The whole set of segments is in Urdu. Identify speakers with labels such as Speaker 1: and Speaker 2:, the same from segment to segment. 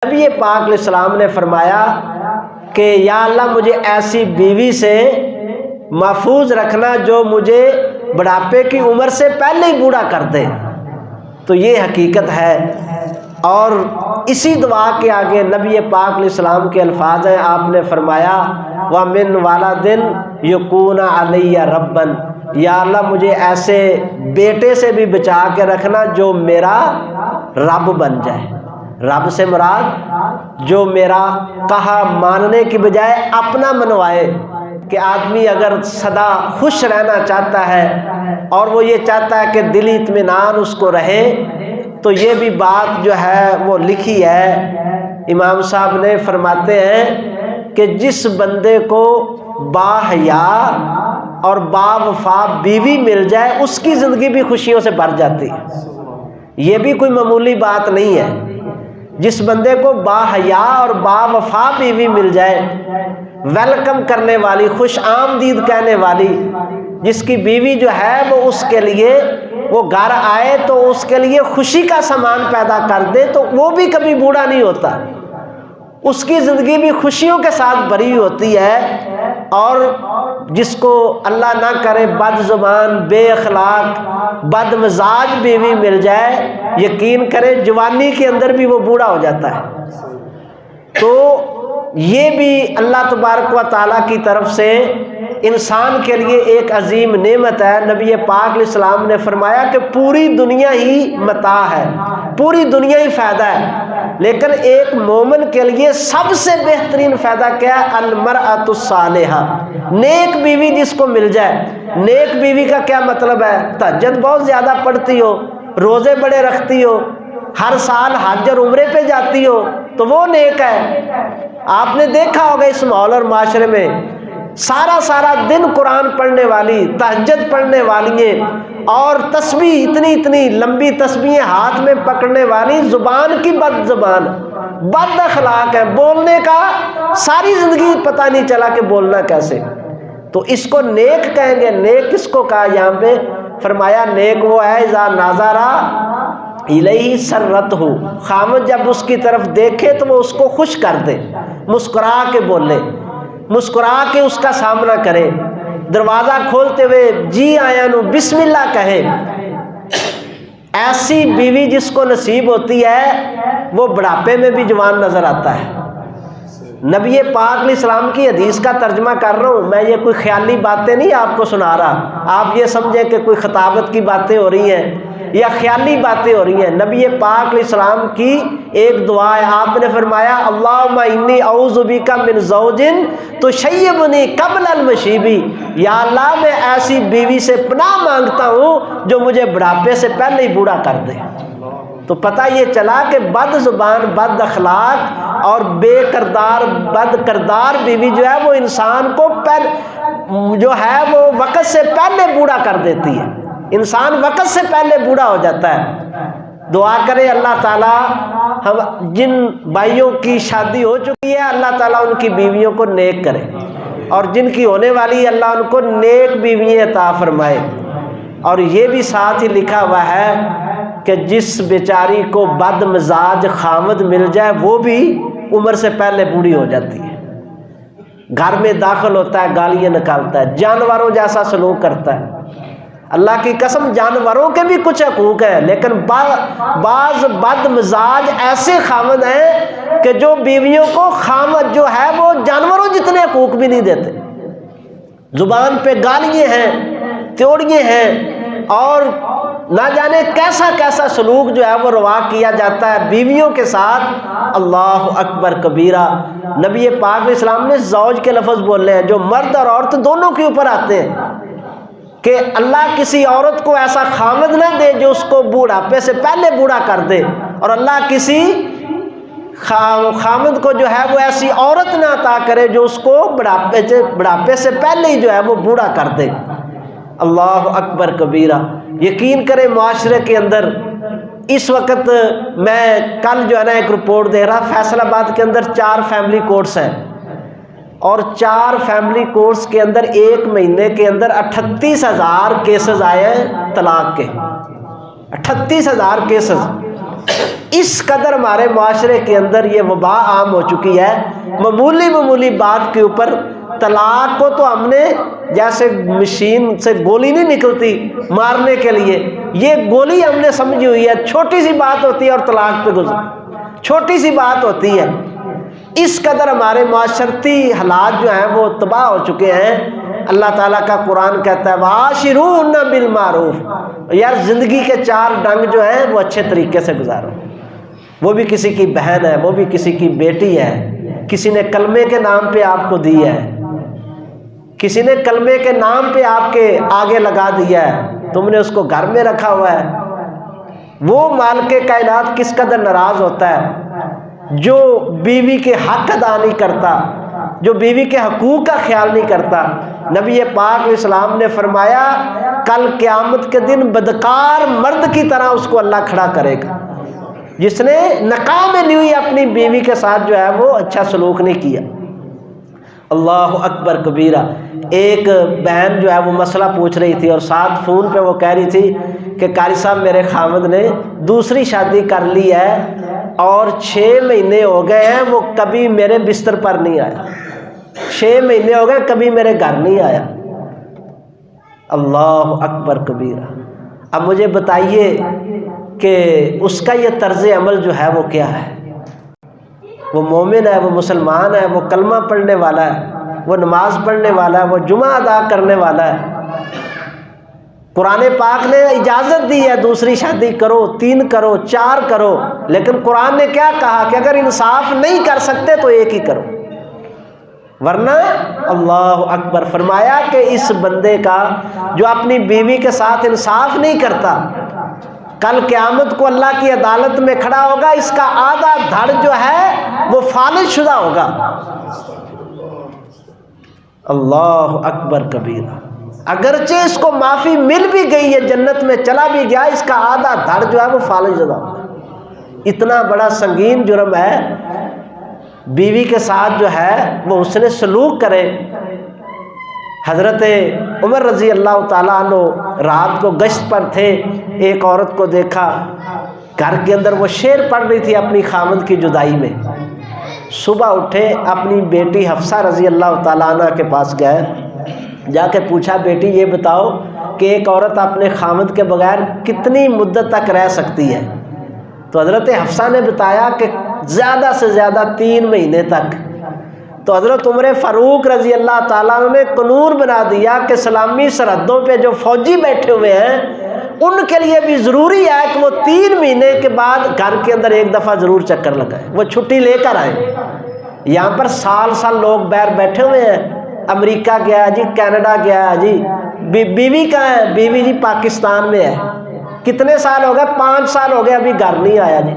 Speaker 1: نبی پاک علیہ السلام نے فرمایا کہ یا اللہ مجھے ایسی بیوی سے محفوظ رکھنا جو مجھے بڑھاپے کی عمر سے پہلے ہی بوڑھا کر دے۔ تو یہ حقیقت ہے، اور اسی دعا کے آگے نبی پاک علیہ السلام کے الفاظ ہیں، آپ نے فرمایا وَمِن وَلَدٍ يَكُونَ عَلَيَّ رَبًّا، یا اللہ مجھے ایسے بیٹے سے بھی بچا کے رکھنا جو میرا رب بن جائے۔ رب سے مراد جو میرا کہا ماننے کی بجائے اپنا منوائے، کہ آدمی اگر سدا خوش رہنا چاہتا ہے اور وہ یہ چاہتا ہے کہ دلی اطمینان اس کو رہے، تو یہ بھی بات جو ہے وہ لکھی ہے۔ امام صاحب نے فرماتے ہیں کہ جس بندے کو باحیا اور باوفا بیوی مل جائے اس کی زندگی بھی خوشیوں سے بھر جاتی ہے۔ یہ بھی کوئی معمولی بات نہیں ہے۔ جس بندے کو باحیا اور باوفا بیوی مل جائے، ویلکم کرنے والی، خوش آمدید کہنے والی، جس کی بیوی جو ہے وہ اس کے لیے، وہ گھر آئے تو اس کے لیے خوشی کا سامان پیدا کر دے، تو وہ بھی کبھی بوڑھا نہیں ہوتا، اس کی زندگی بھی خوشیوں کے ساتھ بھری ہوتی ہے۔ اور جس کو اللہ نہ کرے بد زبان، بے اخلاق، بد مزاج بیوی مل جائے، یقین کرے جوانی کے اندر بھی وہ بوڑھا ہو جاتا ہے۔ تو یہ بھی اللہ تبارک و تعالیٰ کی طرف سے انسان کے لیے ایک عظیم نعمت ہے۔ نبی پاک علیہ السلام نے فرمایا کہ پوری دنیا ہی متاع ہے، پوری دنیا ہی فائدہ ہے، لیکن ایک مومن کے لیے سب سے بہترین فائدہ کیا ہے؟ المرأۃ الصالحہ، نیک بیوی جس کو مل جائے۔ نیک بیوی کا کیا مطلب ہے؟ تہجد بہت زیادہ پڑھتی ہو، روزے بڑے رکھتی ہو، ہر سال حج اور عمرے پہ جاتی ہو، تو وہ نیک ہے۔ آپ نے دیکھا ہوگا اس ماحول اور معاشرے میں سارا دن قرآن پڑھنے والی، تہجد پڑھنے والی ہیں، اور تسبیح اتنی لمبی تسبیحیں ہاتھ میں پکڑنے والی، زبان کی بد زبان، بد اخلاق ہے، بولنے کا ساری زندگی پتہ نہیں چلا کہ بولنا کیسے۔ تو اس کو نیک کہیں گے۔ نیک کس کو کہا یہاں پہ؟ فرمایا نیک وہ ہے اذا نظر الیہ سرتہ، خامد جب اس کی طرف دیکھے تو وہ اس کو خوش کر دے، مسکرا کے بولے، مسکرا کے اس کا سامنا کرے، دروازہ کھولتے ہوئے جی آیا نو بسم اللہ کہے۔ ایسی بیوی جس کو نصیب ہوتی ہے وہ بڑھاپے میں بھی جوان نظر آتا ہے۔ نبی پاک علیہ السلام کی حدیث کا ترجمہ کر رہا ہوں میں، یہ کوئی خیالی باتیں نہیں آپ کو سنا رہا، آپ یہ سمجھیں کہ کوئی خطابت کی باتیں ہو رہی ہیں یا خیالی باتیں ہو رہی ہیں۔ نبی پاک علیہ السلام کی ایک دعا ہے، آپ نے فرمایا اللہم انی اعوذ بک من زوج تشیبنی قبل المشیب، یا اللہ میں ایسی بیوی سے پناہ مانگتا ہوں جو مجھے بڑھاپے سے پہلے ہی بوڑھا کر دے۔ تو پتہ یہ چلا کہ بد زبان، بد اخلاق اور بے کردار، بد کردار بیوی جو ہے وہ انسان کو جو ہے وہ وقت سے پہلے بوڑھا کر دیتی ہے، انسان وقت سے پہلے بوڑھا ہو جاتا ہے۔ دعا کرے اللہ تعالیٰ ہم جن بھائیوں کی شادی ہو چکی ہے اللہ تعالیٰ ان کی بیویوں کو نیک کرے، اور جن کی ہونے والی اللہ ان کو نیک بیویاں عطا فرمائے۔ اور یہ بھی ساتھ ہی لکھا ہوا ہے کہ جس بیچاری کو بد مزاج خامد مل جائے وہ بھی عمر سے پہلے بوڑھی ہو جاتی ہے، گھر میں داخل ہوتا ہے گالیاں نکالتا ہے، جانوروں جیسا سلوک کرتا ہے۔ اللہ کی قسم جانوروں کے بھی کچھ حقوق ہیں، لیکن بعض بد مزاج ایسے خامد ہیں کہ جو بیویوں کو خامد جو ہے وہ جانوروں جتنے حقوق بھی نہیں دیتے۔ زبان پہ گالیاں ہیں، تیوڑیاں ہیں، اور نہ جانے کیسا سلوک جو ہے وہ روا کیا جاتا ہے بیویوں کے ساتھ۔ اللہ اکبر کبیرہ۔ نبی پاک علیہ السلام نے زوج کے لفظ بولے ہیں جو مرد اور عورت دونوں کے اوپر آتے ہیں، کہ اللہ کسی عورت کو ایسا خامد نہ دے جو اس کو بوڑھاپے سے پہلے بوڑھا کر دے، اور اللہ کسی خامد کو جو ہے وہ ایسی عورت نہ عطا کرے جو اس کو بڑھاپے سے پہلے ہی جو ہے وہ بوڑھا کر دے۔ اللہ اکبر کبیرہ۔ یقین کرے معاشرے کے اندر اس وقت میں کل جو ہے نا ایک رپورٹ دے رہا، فیصل آباد کے اندر 4 فیملی کورٹس ہیں، اور 4 فیملی کورٹس کے اندر ایک مہینے کے اندر 38,000 کیسز آئے ہیں طلاق کے، 38,000 کیسز۔ اس قدر ہمارے معاشرے کے اندر یہ وبا عام ہو چکی ہے، معمولی بات کے اوپر طلاق کو تو ہم نے جیسے مشین سے گولی نہیں نکلتی مارنے کے لیے، یہ گولی ہم نے سمجھی ہوئی ہے، چھوٹی سی بات ہوتی ہے اور طلاق پہ گزر، چھوٹی سی بات ہوتی ہے۔ اس قدر ہمارے معاشرتی حالات جو ہیں وہ تباہ ہو چکے ہیں۔ اللہ تعالیٰ کا قرآن کہتا ہے وَعَاشِرُوهُنَّ بِالْمَعْرُوفِ، یار زندگی کے چار ڈنگ جو ہیں وہ اچھے طریقے سے گزارو۔ وہ بھی کسی کی بہن ہے، وہ بھی کسی کی بیٹی ہے، کسی نے کلمے کے نام پہ آپ کو دی ہے، کسی نے کلمے کے نام پہ آپ کے آگے لگا دیا ہے، تم نے اس کو گھر میں رکھا ہوا ہے۔ وہ مالک کائنات کس قدر ناراض ہوتا ہے جو بیوی کے حق ادا نہیں کرتا، جو بیوی کے حقوق کا خیال نہیں کرتا۔ نبی پاک علیہ السلام نے فرمایا کل قیامت کے دن بدکار مرد کی طرح اس کو اللہ کھڑا کرے گا، جس نے نکاح میں لی ہوئی اپنی بیوی کے ساتھ جو ہے وہ اچھا سلوک نہیں کیا۔ اللہ اکبر کبیرہ۔ ایک بہن جو ہے وہ مسئلہ پوچھ رہی تھی اور ساتھ فون پہ وہ کہہ رہی تھی کہ قاری صاحب میرے خامد نے دوسری شادی کر لی ہے اور 6 مہینے ہو گئے ہیں وہ کبھی میرے بستر پر نہیں آیا، 6 مہینے ہو گئے کبھی میرے گھر نہیں آیا۔ اللہ اکبر کبیرہ۔ اب مجھے بتائیے کہ اس کا یہ طرز عمل جو ہے وہ کیا ہے؟ وہ مومن ہے، وہ مسلمان ہے، وہ کلمہ پڑھنے والا ہے، وہ نماز پڑھنے والا ہے، وہ جمعہ ادا کرنے والا ہے۔ قرآن پاک نے اجازت دی ہے دوسری شادی کرو، 3 کرو، 4 کرو، لیکن قرآن نے کیا کہا کہ اگر انصاف نہیں کر سکتے تو ایک ہی کرو، ورنہ اللہ اکبر فرمایا کہ اس بندے کا جو اپنی بیوی کے ساتھ انصاف نہیں کرتا کل قیامت کو اللہ کی عدالت میں کھڑا ہوگا، اس کا آدھا دھڑ جو ہے وہ فالج شدہ ہوگا۔ اللہ اکبر کبیرہ۔ اگرچہ اس کو معافی مل بھی گئی ہے، جنت میں چلا بھی گیا، اس کا آدھا دھڑ جو ہے وہ فالج شدہ ہوگا۔ اتنا بڑا سنگین جرم ہے بیوی کے ساتھ جو ہے وہ حسن سلوک کرے۔ حضرت عمر رضی اللہ تعالیٰ عنہ رات کو گشت پر تھے، ایک عورت کو دیکھا گھر کے اندر وہ شعر پڑھ رہی تھی اپنی خامد کی جدائی میں۔ صبح اٹھے اپنی بیٹی حفصہ رضی اللہ تعالیٰ عنہ کے پاس گئے، جا کے پوچھا بیٹی یہ بتاؤ کہ ایک عورت اپنے خامد کے بغیر کتنی مدت تک رہ سکتی ہے؟ تو حضرت حفصہ نے بتایا کہ زیادہ سے زیادہ 3 مہینے تک۔ تو حضرت عمر فاروق رضی اللہ تعالیٰ عنہ نے قانون بنا دیا کہ سلامی سرحدوں پہ جو فوجی بیٹھے ہوئے ہیں ان کے لیے بھی ضروری ہے کہ وہ 3 مہینے کے بعد گھر کے اندر ایک دفعہ ضرور چکر لگائیں، وہ چھٹی لے کر آئیں۔ یہاں پر سال لوگ باہر بیٹھے ہوئے ہیں، امریکہ گیا جی، کینیڈا گیا جی، بیوی کہاں ہے؟ بیوی جی پاکستان میں ہے۔ کتنے سال ہو گئے؟ 5 سال ہو گئے، ابھی گھر نہیں آیا جی۔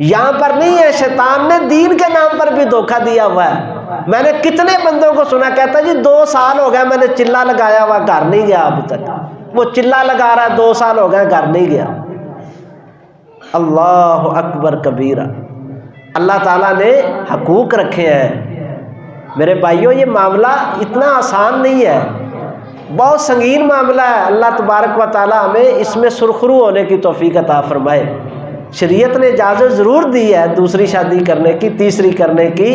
Speaker 1: یہاں پر نہیں ہے، شیطان نے دین کے نام پر بھی دھوکہ دیا ہوا ہے۔ میں نے کتنے بندوں کو سنا کہتا جی 2 سال ہو گئے میں نے چلا لگایا ہوا، گھر نہیں گیا ابھی تک۔ وہ چلا لگا رہا ہے 2 سال ہو گئے گھر نہیں گیا۔ اللہ اکبر کبیرہ۔ اللہ تعالیٰ نے حقوق رکھے ہیں میرے بھائیوں، یہ معاملہ اتنا آسان نہیں ہے، بہت سنگین معاملہ ہے۔ اللہ تبارک و تعالیٰ ہمیں اس میں سرخرو ہونے کی توفیق عطا فرمائے۔ شریعت نے اجازت ضرور دی ہے دوسری شادی کرنے کی، تیسری کرنے کی،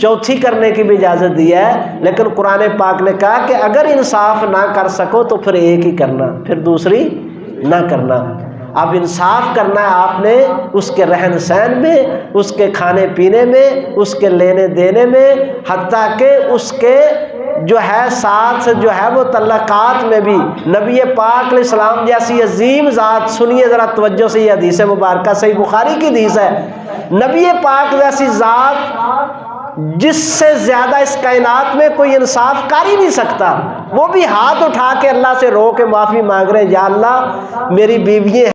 Speaker 1: چوتھی کرنے کی بھی اجازت دی ہے، لیکن قرآن پاک نے کہا کہ اگر انصاف نہ کر سکو تو پھر ایک ہی کرنا، پھر دوسری نہ کرنا۔ اب انصاف کرنا ہے آپ نے اس کے رہن سہن میں، اس کے کھانے پینے میں، اس کے لینے دینے میں، حتیٰ کہ اس کے جو ہے ساتھ جو ہے وہ تعلقات میں بھی۔ نبی پاک علیہ السلام جیسی عظیم ذات، سنیے ذرا توجہ سے، یہ حدیث مبارکہ صحیح بخاری کی حدیث ہے، نبی پاک جیسی ذات جس سے زیادہ اس کائنات میں کوئی انصاف کر ہی نہیں سکتا، وہ بھی ہاتھ اٹھا کے اللہ سے رو کے معافی مانگ رہے ہیں، یا اللہ میری بیوییں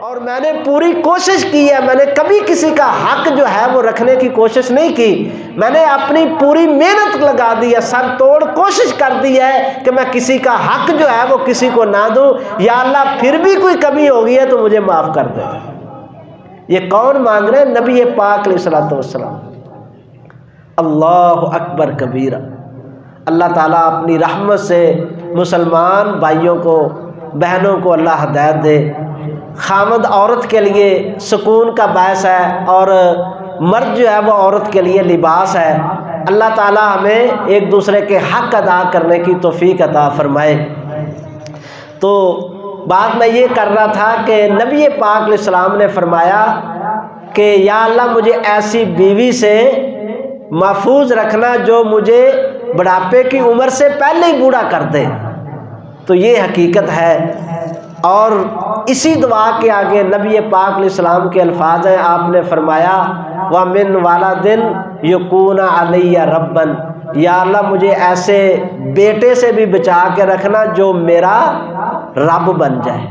Speaker 1: اور میں نے پوری کوشش کی ہے، میں نے کبھی کسی کا حق جو ہے وہ رکھنے کی کوشش نہیں کی، میں نے اپنی پوری محنت لگا دی ہے، سر توڑ کوشش کر دی ہے کہ میں کسی کا حق جو ہے وہ کسی کو نہ دوں، یا اللہ پھر بھی کوئی کمی ہو گئی ہے تو مجھے معاف کر دے۔ یہ کون مانگ رہے ہیں؟ نبی پاک علیہ الصلوۃ والسلام۔ اللہ اکبر کبیرہ۔ اللہ تعالیٰ اپنی رحمت سے مسلمان بھائیوں کو، بہنوں کو اللہ ہدایت دے۔ خامد عورت کے لیے سکون کا باعث ہے اور مرد جو ہے وہ عورت کے لیے لباس ہے۔ اللہ تعالی ہمیں ایک دوسرے کے حق ادا کرنے کی توفیق عطا فرمائے۔ تو بات میں یہ کر رہا تھا کہ نبی پاک علیہ السلام نے فرمایا کہ یا اللہ مجھے ایسی بیوی سے محفوظ رکھنا جو مجھے بڑھاپے کی عمر سے پہلے ہی بوڑھا کر دے۔ تو یہ حقیقت ہے، اور اسی دعا کے آگے نبی پاک علیہ السلام کے الفاظ ہیں، آپ نے فرمایا وَمِن وَلَدٍ يَكُونَ عَلَيَّ رَبًّا، یا اللہ مجھے ایسے بیٹے سے بھی بچا کے رکھنا جو میرا رب بن جائے۔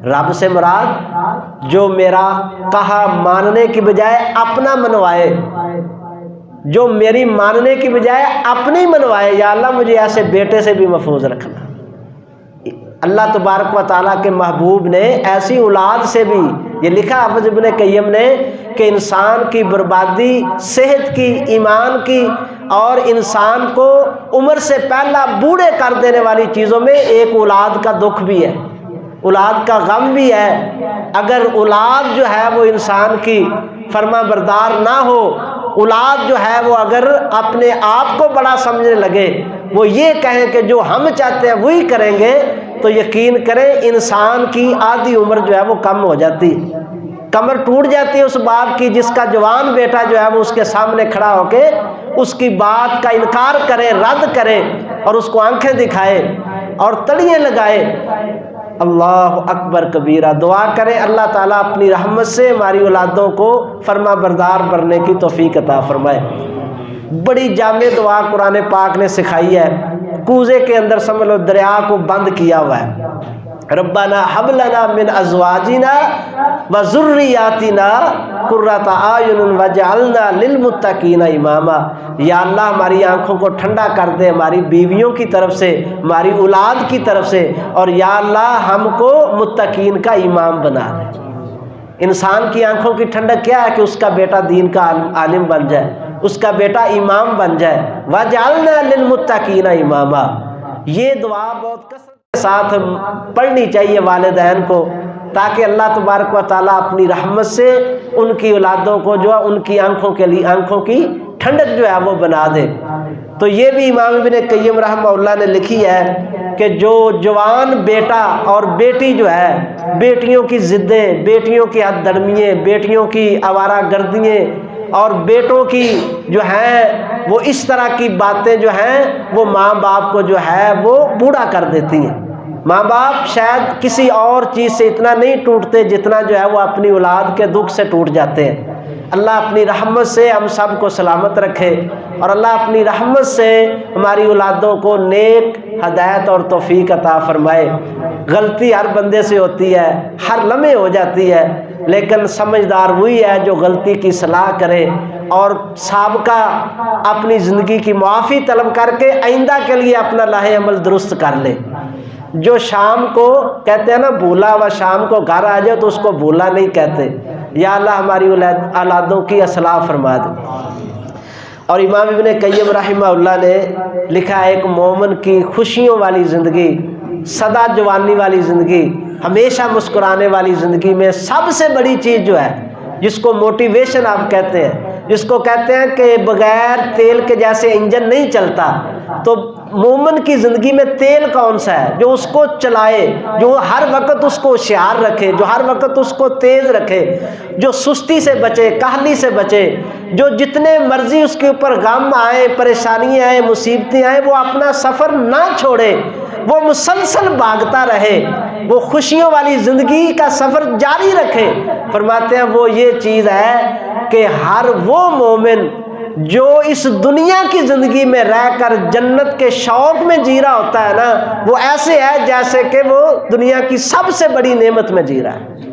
Speaker 1: رب سے مراد جو میرا کہا ماننے کی بجائے اپنا منوائے، جو میری ماننے کی بجائے اپنی منوائے، یا اللہ مجھے ایسے بیٹے سے بھی محفوظ رکھنا۔ اللہ تبارک و تعالیٰ کے محبوب نے ایسی اولاد سے بھی، یہ لکھا حافظ ابن قیم نے کہ انسان کی بربادی صحت کی، ایمان کی اور انسان کو عمر سے پہلا بوڑھے کر دینے والی چیزوں میں ایک اولاد کا دکھ بھی ہے، اولاد کا غم بھی ہے۔ اگر اولاد جو ہے وہ انسان کی فرما بردار نہ ہو، اولاد جو ہے وہ اگر اپنے آپ کو بڑا سمجھنے لگے، وہ یہ کہیں کہ جو ہم چاہتے ہیں وہی کریں گے، تو یقین کریں انسان کی آدھی عمر جو ہے وہ کم ہو جاتی، کمر ٹوٹ جاتی ہے اس باپ کی جس کا جوان بیٹا جو ہے وہ اس کے سامنے کھڑا ہو کے اس کی بات کا انکار کرے، رد کرے اور اس کو آنکھیں دکھائے اور تڑیاں لگائے۔ اللہ اکبر کبیرہ۔ دعا کریں اللہ تعالیٰ اپنی رحمت سے ہماری اولادوں کو فرما بردار بننے کی توفیق عطا فرمائے۔ بڑی جامع دعا قرآن پاک نے سکھائی ہے، کوزے کے اندر سمجھ لو دریا کو بند کیا ہوا ہے، ربنا حب لنا من ازواجنا وذریاتنا قرۃ اعین واجعلنا للمتقین اماما، یا اللہ ہماری آنکھوں کو ٹھنڈا کر دے ہماری بیویوں کی طرف سے، ہماری اولاد کی طرف سے، اور یا اللہ ہم کو متقین کا امام بنا دے۔ انسان کی آنکھوں کی ٹھنڈک کیا ہے کہ اس کا بیٹا دین کا عالم بن جائے، اس کا بیٹا امام بن جائے۔ وَجَعَلْنَا لِلْمُتَّقِينَ اماما، یہ دعا بہت کثرت کے ساتھ پڑھنی چاہیے والدین کو، تاکہ اللہ تبارک و تعالیٰ اپنی رحمت سے ان کی اولادوں کو جو ہے ان کی آنکھوں کے لیے آنکھوں کی ٹھنڈک جو ہے وہ بنا دے۔ تو یہ بھی امام ابن قیم رحمہ اللہ نے لکھی ہے کہ جو جوان بیٹا اور بیٹی جو ہے، بیٹیوں کی ضدیں، بیٹیوں کی حد درمیاں، بیٹیوں کی آوارہ گردیاں اور بیٹوں کی جو ہیں وہ اس طرح کی باتیں جو ہیں وہ ماں باپ کو جو ہے وہ بوڑھا کر دیتی ہیں۔ ماں باپ شاید کسی اور چیز سے اتنا نہیں ٹوٹتے جتنا جو ہے وہ اپنی اولاد کے دکھ سے ٹوٹ جاتے ہیں۔ اللہ اپنی رحمت سے ہم سب کو سلامت رکھے، اور اللہ اپنی رحمت سے ہماری اولادوں کو نیک ہدایت اور توفیق عطا فرمائے۔ غلطی ہر بندے سے ہوتی ہے، ہر لمحے ہو جاتی ہے، لیکن سمجھدار وہی ہے جو غلطی کی اصلاح کرے اور سابقہ اپنی زندگی کی معافی طلب کر کے آئندہ کے لیے اپنا لاہ عمل درست کر لے۔ جو شام کو کہتے ہیں نا بھولا ہوا شام کو گھر آ جائے تو اس کو بھولا نہیں کہتے۔ یا اللہ ہماری اولادوں کی اصلاح فرما دے۔ اور امام ابن قیم رحمہ اللہ نے لکھا ہے ایک مومن کی خوشیوں والی زندگی، سدا جوانی والی زندگی، ہمیشہ مسکرانے والی زندگی میں سب سے بڑی چیز جو ہے جس کو موٹیویشن آپ کہتے ہیں، جس کو کہتے ہیں کہ بغیر تیل کے جیسے انجن نہیں چلتا، تو مومن کی زندگی میں تیل کون سا ہے جو اس کو چلائے، جو ہر وقت اس کو ہوشیار رکھے، جو ہر وقت اس کو تیز رکھے، جو سستی سے بچے، کاہلی سے بچے، جو جتنے مرضی اس کے اوپر غم آئے، پریشانیاں آئے، مصیبتیں آئے، وہ اپنا سفر نہ چھوڑے، وہ مسلسل بھاگتا رہے، وہ خوشیوں والی زندگی کا سفر جاری رکھے۔ فرماتے ہیں وہ یہ چیز ہے کہ ہر وہ مومن جو اس دنیا کی زندگی میں رہ کر جنت کے شوق میں جی رہا ہوتا ہے نا، وہ ایسے ہے جیسے کہ وہ دنیا کی سب سے بڑی نعمت میں جی رہا ہے۔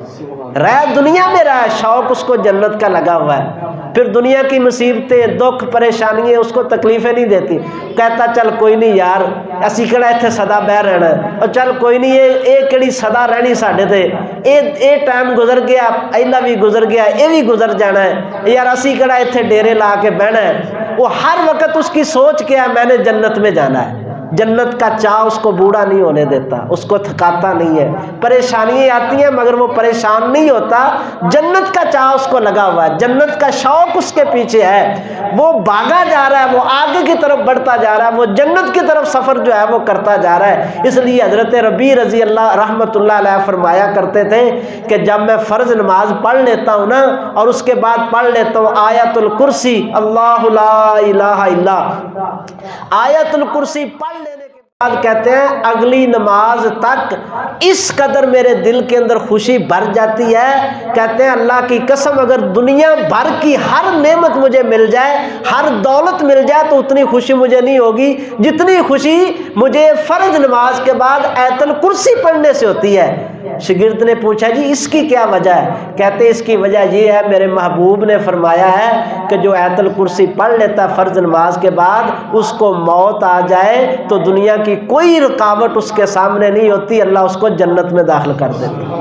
Speaker 1: رہ دنیا میں رہا ہے، شوق اس کو جنت کا لگا ہوا ہے۔ پھر دنیا کی مصیبتیں، دکھ، پریشانیاں اس کو تکلیفیں نہیں دیتی، کہتا چل کوئی نہیں یار اسی کہڑا اتنے سدا بہ رہنا، اور چل کوئی نہیں یہ کہڑی سدا رہنی ساڈے تے، اے ٹائم گزر گیا، اینا بھی گزر گیا، یہ بھی گزر جانا ہے، یار اسی کہڑا اتنے ڈیرے لا کے بہنا ہے۔ وہ ہر وقت اس کی سوچ کیا ہے میں نے جنت میں جانا ہے، جنت کا چاہ اس کو بوڑھا نہیں ہونے دیتا، اس کو تھکاتا نہیں ہے، پریشانیاں آتی ہیں مگر وہ پریشان نہیں ہوتا، جنت کا چاہ اس کو لگا ہوا ہے، جنت کا شوق اس کے پیچھے ہے، وہ بھاگا جا رہا ہے، وہ آگے کی طرف بڑھتا جا رہا ہے، وہ جنت کی طرف سفر جو ہے وہ کرتا جا رہا ہے۔ اس لیے حضرت ربیع رضی اللہ رحمۃ اللہ علیہ فرمایا کرتے تھے کہ جب میں فرض نماز پڑھ لیتا ہوں نا اور اس کے بعد پڑھ لیتا ہوں آیت الکرسی، اللہ لا الہ الا، آیت الکرسی پڑھ لینے کے بعد کہتے ہیں اگلی نماز تک اس قدر میرے دل کے اندر خوشی بھر جاتی ہے، کہتے ہیں اللہ کی قسم اگر دنیا بھر کی ہر نعمت مجھے مل جائے، ہر دولت مل جائے تو اتنی خوشی مجھے نہیں ہوگی جتنی خوشی مجھے فرض نماز کے بعد آیت الکرسی پڑھنے سے ہوتی ہے۔ شاگرد نے پوچھا جی اس کی کیا وجہ ہے؟ کہتے اس کی وجہ یہ ہے میرے محبوب نے فرمایا ہے کہ جو آیت الکرسی پڑھ لیتا فرض نماز کے بعد اس کو موت آ جائے تو دنیا کی کوئی رکاوٹ اس کے سامنے نہیں ہوتی، اللہ اس کو جنت میں داخل کر دیتا۔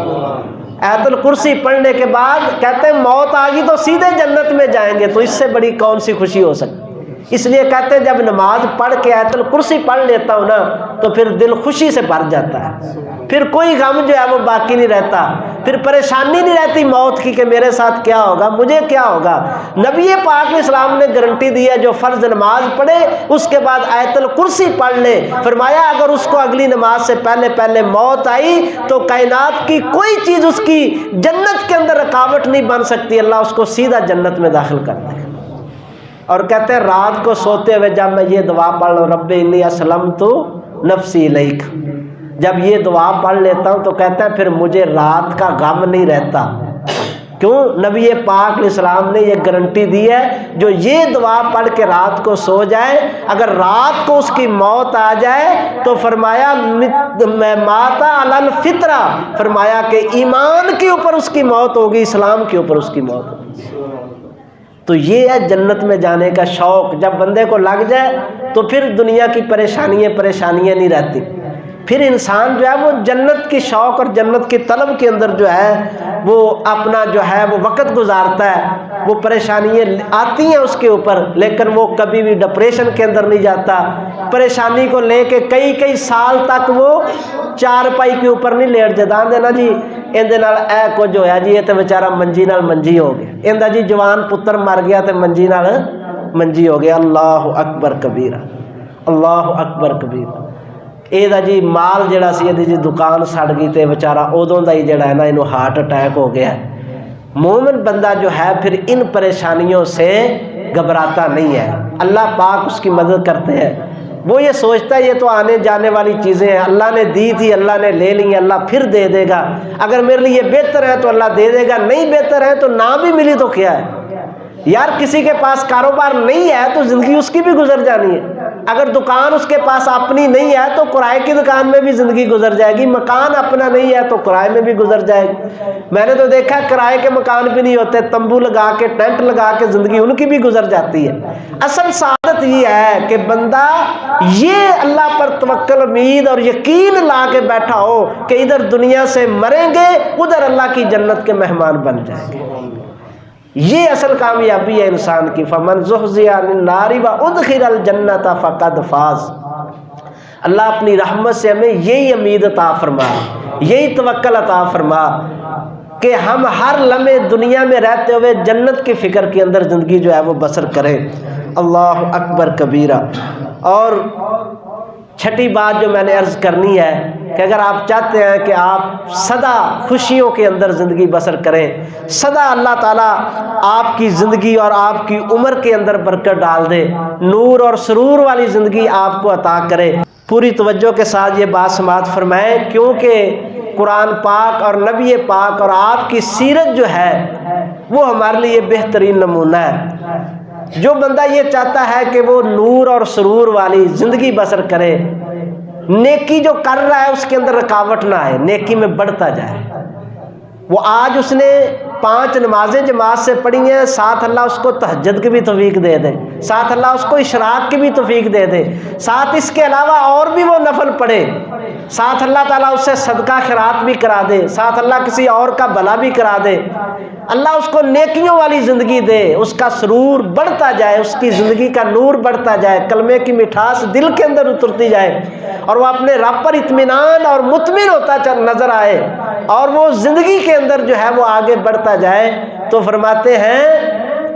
Speaker 1: آیت الکرسی پڑھنے کے بعد کہتے ہیں موت آ گئی تو سیدھے جنت میں جائیں گے، تو اس سے بڑی کون سی خوشی ہو سکتی؟ اس لیے کہتے ہیں جب نماز پڑھ کے آیت الکرسی پڑھ لیتا ہوں نا تو پھر دل خوشی سے بھر جاتا ہے، پھر کوئی غم جو ہے وہ باقی نہیں رہتا، پھر پریشانی نہیں رہتی موت کی کہ میرے ساتھ کیا ہوگا، مجھے کیا ہوگا۔ نبی پاک علیہ السلام نے گارنٹی دی ہے جو فرض نماز پڑھے اس کے بعد آیت الکرسی پڑھ لے، فرمایا اگر اس کو اگلی نماز سے پہلے موت آئی تو کائنات کی کوئی چیز اس کی جنت کے اندر رکاوٹ نہیں بن سکتی، اللہ اس کو سیدھا جنت میں داخل کر دے۔ اور کہتے ہیں رات کو سوتے ہوئے جب میں یہ دعا پڑھ لوں رب انی اسلمت نفسی الیک، جب یہ دعا پڑھ لیتا ہوں تو کہتا ہے پھر مجھے رات کا غم نہیں رہتا۔ کیوں؟ نبی پاک علیہ السلام نے یہ گارنٹی دی ہے جو یہ دعا پڑھ کے رات کو سو جائے اگر رات کو اس کی موت آ جائے تو فرمایا ماتا علی الفطرہ، فرمایا کہ ایمان کے اوپر اس کی موت ہوگی، اسلام کے اوپر اس کی موت ہوگی۔ تو یہ ہے جنت میں جانے کا شوق، جب بندے کو لگ جائے تو پھر دنیا کی پریشانیاں نہیں رہتی، پھر انسان جو ہے وہ جنت کی شوق اور جنت کی طلب کے اندر جو ہے وہ اپنا جو ہے وہ وقت گزارتا ہے۔ وہ پریشانیاں آتی ہیں اس کے اوپر لیکن وہ کبھی بھی ڈپریشن کے اندر نہیں جاتا، پریشانی کو لے کے کئی سال تک وہ چارپائی کے اوپر نہیں لیٹ جاتا دینا جی اندے نال اے کچھ ہویا جی یہ تے بیچارہ منجی نال منجی ہو گیا، اندا جی جوان پتر مر گیا تے منجی نال منجی ہو گیا۔ اللہ اکبر کبیرہ، اللہ اکبر کبیرہ۔ اے دا جی مال جڑا سی دی جی دکان سڑ گئی تے بیچارہ ادوں دا ہی جڑا ہے نا اینو ہارٹ اٹیک ہو گیا۔ مومن بندہ جو ہے پھر ان پریشانیوں سے گھبراتا نہیں ہے، اللہ پاک اس کی مدد کرتے ہیں۔ وہ یہ سوچتا ہے یہ تو آنے جانے والی چیزیں ہیں، اللہ نے دی تھی اللہ نے لے لی، اللہ پھر دے دے گا، اگر میرے لیے بہتر ہے تو اللہ دے دے گا، نہیں بہتر ہے تو نہ بھی ملی تو کیا ہے یار۔ کسی کے پاس کاروبار نہیں ہے تو زندگی اس کی بھی گزر جانی ہے، اگر دکان اس کے پاس اپنی نہیں ہے تو کرائے کی دکان میں بھی زندگی گزر جائے گی، مکان اپنا نہیں ہے تو کرائے میں بھی گزر جائے گی۔ میں نے تو دیکھا کرائے کے مکان بھی نہیں ہوتے، تمبو لگا کے ٹینٹ لگا کے زندگی ان کی بھی گزر جاتی ہے۔ اصل سعادت یہ ہے کہ بندہ یہ اللہ پر توکل امید اور یقین لا کے بیٹھا ہو کہ ادھر دنیا سے مریں گے ادھر اللہ کی جنت کے مہمان بن جائیں گے۔ یہ اصل کامیابی ہے انسان کی۔ فمن زحزح عن النار وادخل الجنۃ فقد فاز۔ اللہ اپنی رحمت سے ہمیں یہی امید عطا فرما، یہی توکل عطا فرما کہ ہم ہر لمحے دنیا میں رہتے ہوئے جنت کی فکر کے اندر زندگی جو ہے وہ بسر کریں۔ اللہ اکبر کبیرہ۔ اور چھٹی بات جو میں نے عرض کرنی ہے کہ اگر آپ چاہتے ہیں کہ آپ سدا خوشیوں کے اندر زندگی بسر کریں، سدا اللہ تعالیٰ آپ کی زندگی اور آپ کی عمر کے اندر برکت ڈال دے، نور اور سرور والی زندگی آپ کو عطا کرے، پوری توجہ کے ساتھ یہ بات سماعت فرمائیں، کیونکہ قرآن پاک اور نبی پاک اور آپ کی سیرت جو ہے وہ ہمارے لیے بہترین نمونہ ہے۔ جو بندہ یہ چاہتا ہے کہ وہ نور اور سرور والی زندگی بسر کرے، نیکی جو کر رہا ہے اس کے اندر رکاوٹ نہ آئے، نیکی میں بڑھتا جائے، وہ آج اس نے 5 نمازیں جماعت سے پڑھی ہیں، ساتھ اللہ اس کو تہجد کی بھی توفیق دے دے، ساتھ اللہ اس کو اشراق کی بھی توفیق دے دے، ساتھ اس کے علاوہ اور بھی وہ نفل پڑھے، ساتھ اللہ تعالیٰ اس سے صدقہ خیرات بھی کرا دے، ساتھ اللہ کسی اور کا بھلا بھی کرا دے، اللہ اس کو نیکیوں والی زندگی دے، اس کا سرور بڑھتا جائے، اس کی زندگی کا نور بڑھتا جائے، کلمے کی مٹھاس دل کے اندر اترتی جائے، اور وہ اپنے رب پر اطمینان اور مطمئن ہوتا نظر آئے، اور وہ زندگی کے اندر جو ہے وہ آگے بڑھتا جائے، تو فرماتے ہیں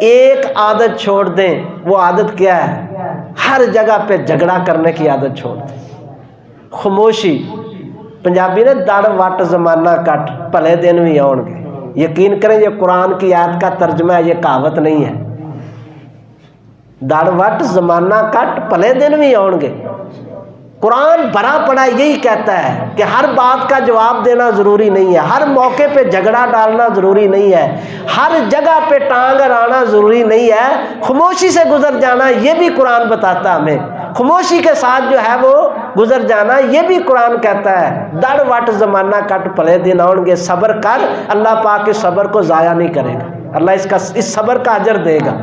Speaker 1: ایک عادت چھوڑ دیں۔ وہ عادت کیا ہے؟ ہر جگہ پہ جھگڑا کرنے کی عادت چھوڑ دیں۔ خاموشی، پنجابی نے دڑ وٹ زمانہ کٹ بھلے دن بھی آؤ گے۔ یقین کریں یہ قرآن کی آیت کا ترجمہ ہے، یہ کہاوت نہیں ہے۔ دڑ وٹ زمانہ کٹ بھلے دن بھی آؤ گے۔ قرآن بھرا پڑا یہی کہتا ہے کہ ہر بات کا جواب دینا ضروری نہیں ہے، ہر موقع پہ جھگڑا ڈالنا ضروری نہیں ہے، ہر جگہ پہ ٹانگ اڑانا ضروری نہیں ہے، خاموشی سے گزر جانا یہ بھی قرآن بتاتا ہمیں، خاموشی کے ساتھ جو ہے وہ گزر جانا یہ بھی قرآن کہتا ہے۔ دڑ وٹ زمانہ کٹ بھلے دن آؤ گے، صبر کر، اللہ پاک اس صبر کو ضائع نہیں کرے گا، اللہ اس صبر کا اجر دے گا۔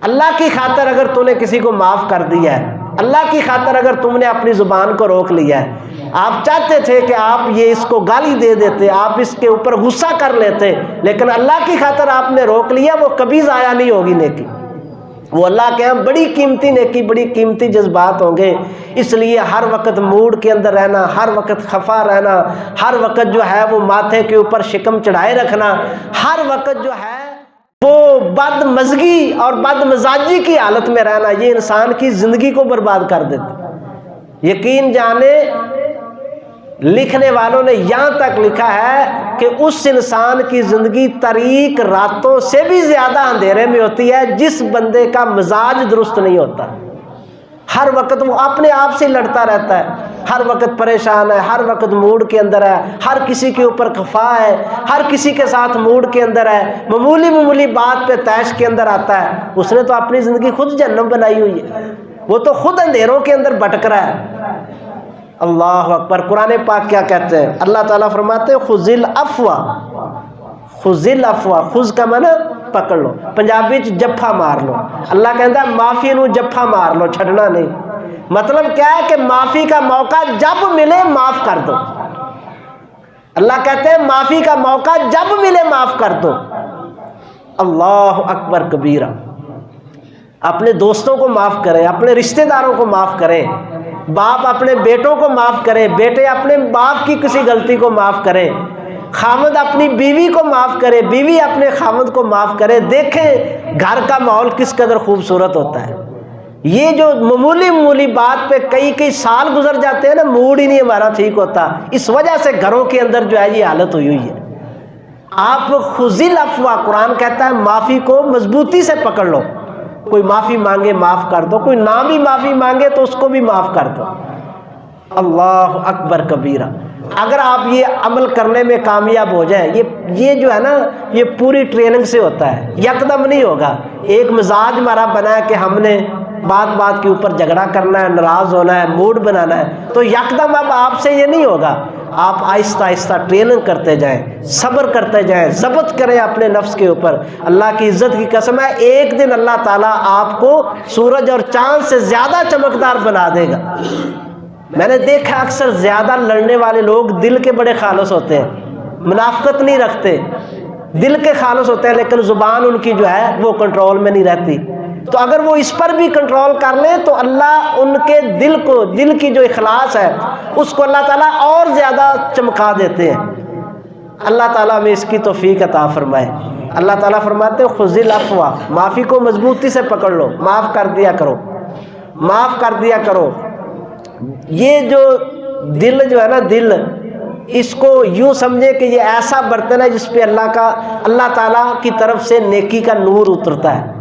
Speaker 1: اللہ کی خاطر اگر تو نے کسی کو معاف کر دیا ہے، اللہ کی خاطر اگر تم نے اپنی زبان کو روک لیا ہے، آپ چاہتے تھے کہ آپ یہ اس کو گالی دے دیتے، آپ اس کے اوپر غصہ کر لیتے، لیکن اللہ کی خاطر آپ نے روک لیا، وہ کبھی ضائع نہیں ہوگی نیکی، وہ اللہ کے ہاں بڑی قیمتی نیکی، بڑی قیمتی جذبات ہوں گے۔ اس لیے ہر وقت موڈ کے اندر رہنا، ہر وقت خفا رہنا، ہر وقت جو ہے وہ ماتھے کے اوپر شکم چڑھائے رکھنا، ہر وقت جو ہے وہ بد مزگی اور بد مزاجی کی حالت میں رہنا، یہ انسان کی زندگی کو برباد کر دیتا۔ یقین جانے لکھنے والوں نے یہاں تک لکھا ہے کہ اس انسان کی زندگی طریق راتوں سے بھی زیادہ اندھیرے میں ہوتی ہے جس بندے کا مزاج درست نہیں ہوتا، ہر وقت وہ اپنے آپ سے لڑتا رہتا ہے، ہر وقت پریشان ہے، ہر وقت موڈ کے اندر ہے، ہر کسی کے اوپر خفا ہے، ہر کسی کے ساتھ موڈ کے اندر ہے، معمولی بات پہ طیش کے اندر آتا ہے، اس نے تو اپنی زندگی خود جہنم بنائی ہوئی ہے، وہ تو خود اندھیروں کے اندر بھٹک رہا ہے۔ اللہ اکبر۔ قرآن پاک کیا کہتے ہیں؟ اللہ تعالیٰ فرماتے ہیں خذ العفو، خذ العفو، خذ کا معنی پکڑ لو، پنجابی چ جفا مار لو۔ اللہ کہتا ہے معافی نو جفا مار لو، چھڑنا نہیں۔ مطلب کیا ہے کہ معافی کا موقع جب ملے معاف کر دو۔ اللہ کہتے ہیں معافی کا موقع جب ملے معاف کر دو۔ اللہ اکبر کبیرہ۔ اپنے دوستوں کو معاف کریں، اپنے رشتہ داروں کو معاف کریں، باپ اپنے بیٹوں کو معاف کرے، بیٹے اپنے باپ کی کسی غلطی کو معاف کرے، خامد اپنی بیوی کو معاف کرے، بیوی اپنے خامد کو معاف کرے۔ دیکھیں گھر کا ماحول کس قدر خوبصورت ہوتا ہے۔ یہ جو معمولی بات پہ کئی سال گزر جاتے ہیں نا، موڈ ہی نہیں ہمارا ٹھیک ہوتا، اس وجہ سے گھروں کے اندر جو ہے یہ حالت ہوئی ہے۔ آپ خذ العفو، قرآن کہتا ہے معافی کو مضبوطی سے پکڑ لو، کوئی معافی مانگے معاف کر دو، کوئی نہ بھی معافی مانگے تو اس کو بھی معاف کر دو۔ اللہ اکبر کبیرہ۔ اگر آپ یہ عمل کرنے میں کامیاب ہو جائیں، یہ جو ہے نا یہ پوری ٹریننگ سے ہوتا ہے، یکدم نہیں ہوگا۔ ایک مزاج ہمارا بنا ہے کہ ہم نے بات کے اوپر جھگڑا کرنا ہے، ناراض ہونا ہے، موڈ بنانا ہے، تو یکدم اب آپ سے یہ نہیں ہوگا۔ آپ آہستہ آہستہ ٹریننگ کرتے جائیں، صبر کرتے جائیں، ضبط کریں اپنے نفس کے اوپر۔ اللہ کی عزت کی قسم ہے ایک دن اللہ تعالیٰ آپ کو سورج اور چاند سے زیادہ چمکدار بنا دے گا۔ میں نے دیکھا اکثر زیادہ لڑنے والے لوگ دل کے بڑے خالص ہوتے ہیں، منافقت نہیں رکھتے، دل کے خالص ہوتے ہیں، لیکن زبان ان کی جو ہے وہ کنٹرول میں نہیں رہتی۔ تو اگر وہ اس پر بھی کنٹرول کر لیں تو اللہ ان کے دل کی جو اخلاص ہے اس کو اللہ تعالیٰ اور زیادہ چمکا دیتے ہیں۔ اللہ تعالیٰ ہمیں اس کی توفیق عطا فرمائے۔ اللہ تعالیٰ فرماتے ہیں خذ العفو، معافی کو مضبوطی سے پکڑ لو، معاف کر دیا کرو، معاف کر دیا کرو۔ یہ جو دل جو ہے نا، دل اس کو یوں سمجھے کہ یہ ایسا برتن ہے جس پہ اللہ تعالیٰ کی طرف سے نیکی کا نور اترتا ہے،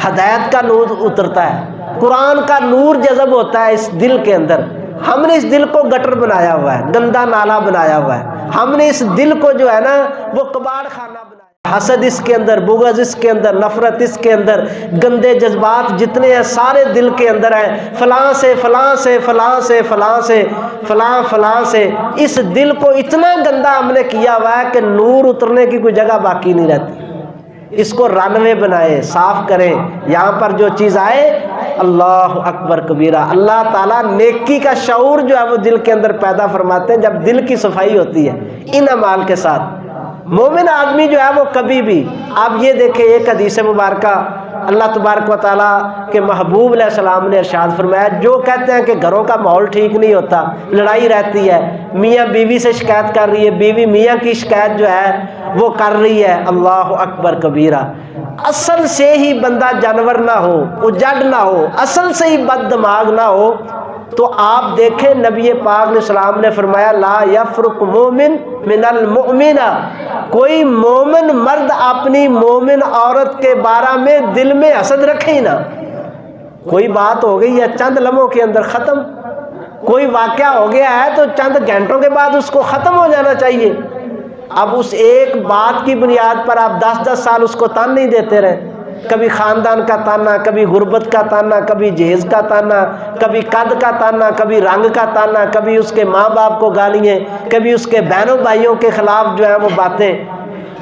Speaker 1: ہدایت کا نور اترتا ہے، قرآن کا نور جذب ہوتا ہے اس دل کے اندر۔ ہم نے اس دل کو گٹر بنایا ہوا ہے، گندا نالا بنایا ہوا ہے، ہم نے اس دل کو جو ہے نا وہ کباڑ خانہ بنایا، حسد اس کے اندر، بغض اس کے اندر، نفرت اس کے اندر، گندے جذبات جتنے ہیں سارے دل کے اندر ہیں، فلاں سے فلاں سے فلاں سے فلاں سے فلاں فلاں سے۔ اس دل کو اتنا گندا ہم نے کیا ہوا ہے کہ نور اترنے کی کوئی جگہ باقی نہیں رہتی۔ اس کو رن وے بنائے، صاف کریں، یہاں پر جو چیز آئے اللہ اکبر کبیرہ۔ اللہ تعالیٰ نیکی کا شعور جو ہے وہ دل کے اندر پیدا فرماتے ہیں جب دل کی صفائی ہوتی ہے ان اعمال کے ساتھ۔ مومن آدمی جو ہے وہ کبھی بھی، آپ یہ دیکھیں ایک حدیث مبارکہ اللہ تبارک و تعالیٰ کے محبوب علیہ السلام نے ارشاد فرمایا، جو کہتے ہیں کہ گھروں کا ماحول ٹھیک نہیں ہوتا، لڑائی رہتی ہے، میاں بیوی سے شکایت کر رہی ہے، بیوی میاں کی شکایت جو ہے وہ کر رہی ہے، اللہ اکبر کبیرہ، اصل سے ہی بندہ جانور نہ ہو، اجڑ نہ ہو، اصل سے ہی بد دماغ نہ ہو، تو آپ دیکھیں نبی پاک علیہ السلام نے فرمایا لا یفرق مومن من المؤمن، کوئی مومن مرد اپنی مومن عورت کے بارے میں دل میں حسد رکھے ہی نہ۔ کوئی بات ہو گئی ہے چند لمحوں کے اندر ختم، کوئی واقعہ ہو گیا ہے تو چند گھنٹوں کے بعد اس کو ختم ہو جانا چاہیے۔ اب اس ایک بات کی بنیاد پر آپ 10 سال اس کو تان نہیں دیتے رہے، کبھی خاندان کا تانا، کبھی غربت کا تانا، کبھی جہیز کا تانا، کبھی قد کا تانا، کبھی رنگ کا تانا، کبھی اس کے ماں باپ کو گالیاں، کبھی اس کے بہنوں بھائیوں کے خلاف جو ہے وہ باتیں،